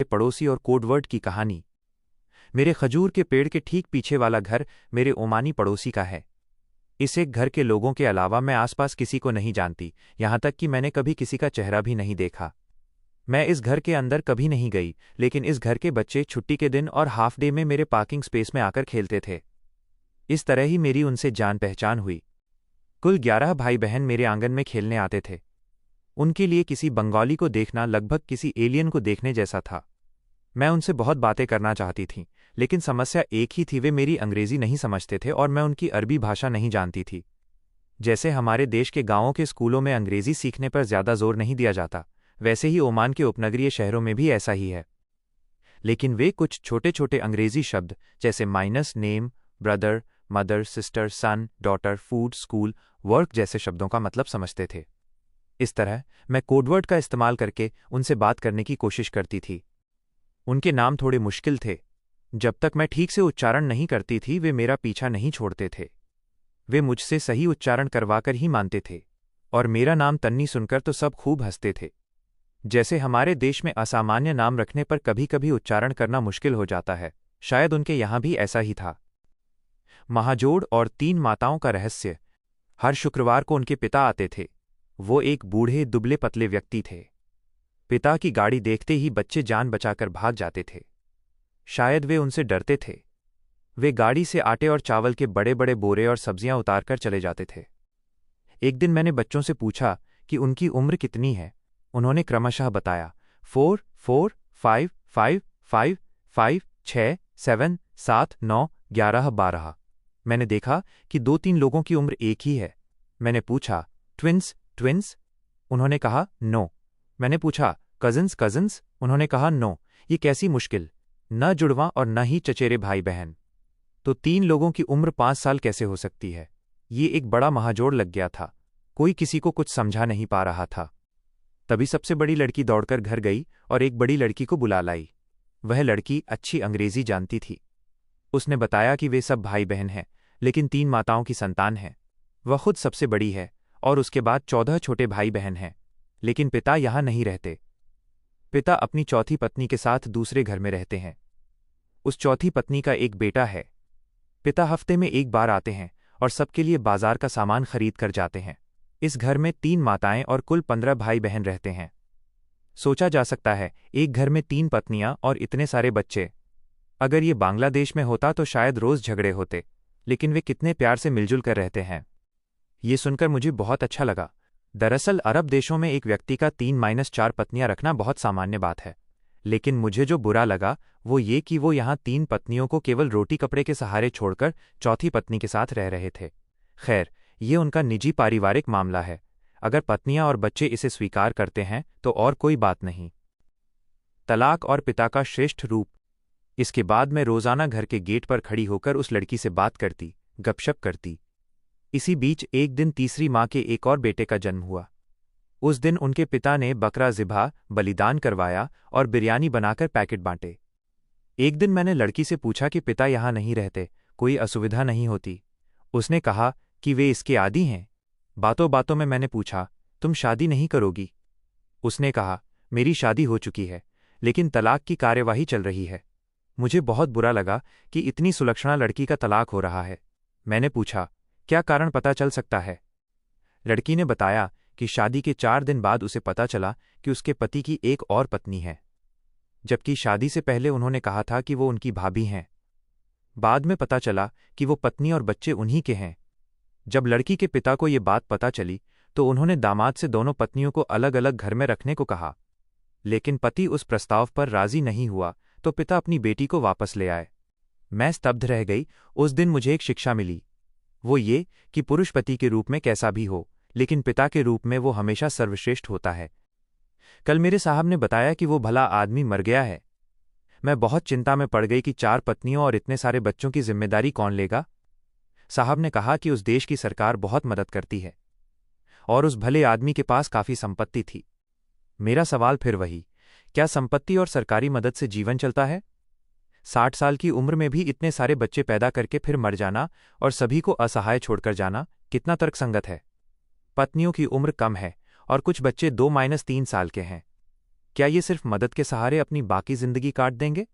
पड़ोसी और कोडवर्ड की कहानी। मेरे खजूर के पेड़ के ठीक पीछे वाला घर मेरे ओमानी पड़ोसी का है। इस एक घर के लोगों के अलावा मैं आसपास किसी को नहीं जानती, यहां तक कि मैंने कभी किसी का चेहरा भी नहीं देखा। मैं इस घर के अंदर कभी नहीं गई, लेकिन इस घर के बच्चे छुट्टी के दिन और हाफ डे में मेरे पार्किंग स्पेस में आकर खेलते थे। इस तरह ही मेरी उनसे जान पहचान हुई। कुल 11 भाई बहन मेरे आंगन में खेलने आते थे। उनके लिए किसी बंगाली को देखना लगभग किसी एलियन को देखने जैसा था। मैं उनसे बहुत बातें करना चाहती थी, लेकिन समस्या एक ही थी, वे मेरी अंग्रेजी नहीं समझते थे और मैं उनकी अरबी भाषा नहीं जानती थी। जैसे हमारे देश के गांवों के स्कूलों में अंग्रेजी सीखने पर ज्यादा जोर नहीं दिया जाता, वैसे ही ओमान के उपनगरीय शहरों में भी ऐसा ही है। लेकिन वे कुछ छोटे छोटे अंग्रेजी शब्द जैसे minus, name, brother, mother, sister, son, daughter, food, school, work जैसे शब्दों का मतलब समझते थे। इस तरह मैं कोडवर्ड का इस्तेमाल करके उनसे बात करने की कोशिश करती थी। उनके नाम थोड़े मुश्किल थे। जब तक मैं ठीक से उच्चारण नहीं करती थी, वे मेरा पीछा नहीं छोड़ते थे। वे मुझसे सही उच्चारण करवाकर ही मानते थे, और मेरा नाम तन्नी सुनकर तो सब खूब हंसते थे। जैसे हमारे देश में असामान्य नाम रखने पर कभी कभी उच्चारण करना मुश्किल हो जाता है, शायद उनके यहां भी ऐसा ही था। महाजोड़ और 3 माताओं का रहस्य। हर शुक्रवार को उनके पिता आते थे। वो एक बूढ़े दुबले पतले व्यक्ति थे। पिता की गाड़ी देखते ही बच्चे जान बचाकर भाग जाते थे। शायद वे उनसे डरते थे। वे गाड़ी से आटे और चावल के बड़े बड़े बोरे और सब्जियां उतारकर चले जाते थे। एक दिन मैंने बच्चों से पूछा कि उनकी उम्र कितनी है। उन्होंने क्रमशः बताया 4, 4, 5, 5, 5, 5, 6, 7, 7, 9, 11, 12। मैंने देखा कि 2-3 लोगों की उम्र एक ही है। मैंने पूछा, ट्विन्स ट्विन्स? उन्होंने कहा नो। मैंने पूछा, कजिन्स कजिन्स? उन्होंने कहा नो। ये कैसी मुश्किल, न जुड़वा और न ही चचेरे भाई बहन। तो 3 लोगों की उम्र 5 साल कैसे हो सकती है? ये एक बड़ा महाजोड़ लग गया था। कोई किसी को कुछ समझा नहीं पा रहा था। तभी सबसे बड़ी लड़की दौड़कर घर गई और एक बड़ी लड़की को बुला लाई। वह लड़की अच्छी अंग्रेजी जानती थी। उसने बताया कि वे सब भाई बहन हैं, लेकिन 3 माताओं की संतान हैं। वह खुद सबसे बड़ी है और उसके बाद 14 छोटे भाई बहन हैं, लेकिन पिता यहां नहीं रहते। पिता अपनी चौथी पत्नी के साथ दूसरे घर में रहते हैं। उस चौथी पत्नी का एक बेटा है। पिता हफ्ते में एक बार आते हैं और सबके लिए बाजार का सामान खरीद कर जाते हैं। इस घर में 3 माताएं और कुल 15 भाई बहन रहते हैं। सोचा जा सकता है, एक घर में 3 पत्नियां और इतने सारे बच्चे। अगर ये बांग्लादेश में होता तो शायद रोज झगड़े होते, लेकिन वे कितने प्यार से मिलजुल कर रहते हैं। ये सुनकर मुझे बहुत अच्छा लगा। दरअसल अरब देशों में एक व्यक्ति का 3-4 पत्नियां रखना बहुत सामान्य बात है। लेकिन मुझे जो बुरा लगा वो ये कि वो यहाँ 3 पत्नियों को केवल रोटी कपड़े के सहारे छोड़कर चौथी पत्नी के साथ रह रहे थे। खैर, ये उनका निजी पारिवारिक मामला है। अगर पत्नियां और बच्चे इसे स्वीकार करते हैं तो और कोई बात नहीं। तलाक और पिता का श्रेष्ठ रूप। इसके बाद मैं रोजाना घर के गेट पर खड़ी होकर उस लड़की से बात करती, गपशप करती। इसी बीच एक दिन तीसरी माँ के एक और बेटे का जन्म हुआ। उस दिन उनके पिता ने बकरा ज़िबा बलिदान करवाया और बिरयानी बनाकर पैकेट बांटे। एक दिन मैंने लड़की से पूछा कि पिता यहाँ नहीं रहते, कोई असुविधा नहीं होती? उसने कहा कि वे इसके आदी हैं। बातों बातों में मैंने पूछा, तुम शादी नहीं करोगी? उसने कहा, मेरी शादी हो चुकी है, लेकिन तलाक की कार्यवाही चल रही है। मुझे बहुत बुरा लगा कि इतनी सुलक्षणा लड़की का तलाक हो रहा है। मैंने पूछा, क्या कारण पता चल सकता है? लड़की ने बताया कि शादी के 4 दिन बाद उसे पता चला कि उसके पति की एक और पत्नी है, जबकि शादी से पहले उन्होंने कहा था कि वो उनकी भाभी हैं। बाद में पता चला कि वो पत्नी और बच्चे उन्हीं के हैं। जब लड़की के पिता को ये बात पता चली तो उन्होंने दामाद से दोनों पत्नियों को अलग अलग घर में रखने को कहा, लेकिन पति उस प्रस्ताव पर राजी नहीं हुआ तो पिता अपनी बेटी को वापस ले आए। मैं स्तब्ध रह गई। उस दिन मुझे एक शिक्षा मिली, वो ये कि पुरुष पति के रूप में कैसा भी हो, लेकिन पिता के रूप में वो हमेशा सर्वश्रेष्ठ होता है। कल मेरे साहब ने बताया कि वो भला आदमी मर गया है। मैं बहुत चिंता में पड़ गई कि 4 पत्नियों और इतने सारे बच्चों की जिम्मेदारी कौन लेगा। साहब ने कहा कि उस देश की सरकार बहुत मदद करती है और उस भले आदमी के पास काफी संपत्ति थी। मेरा सवाल फिर वही, क्या संपत्ति और सरकारी मदद से जीवन चलता है? 60 साल की उम्र में भी इतने सारे बच्चे पैदा करके फिर मर जाना और सभी को असहाय छोड़कर जाना कितना तर्कसंगत है? पत्नियों की उम्र कम है और कुछ बच्चे 2-3 साल के हैं। क्या ये सिर्फ मदद के सहारे अपनी बाकी जिंदगी काट देंगे?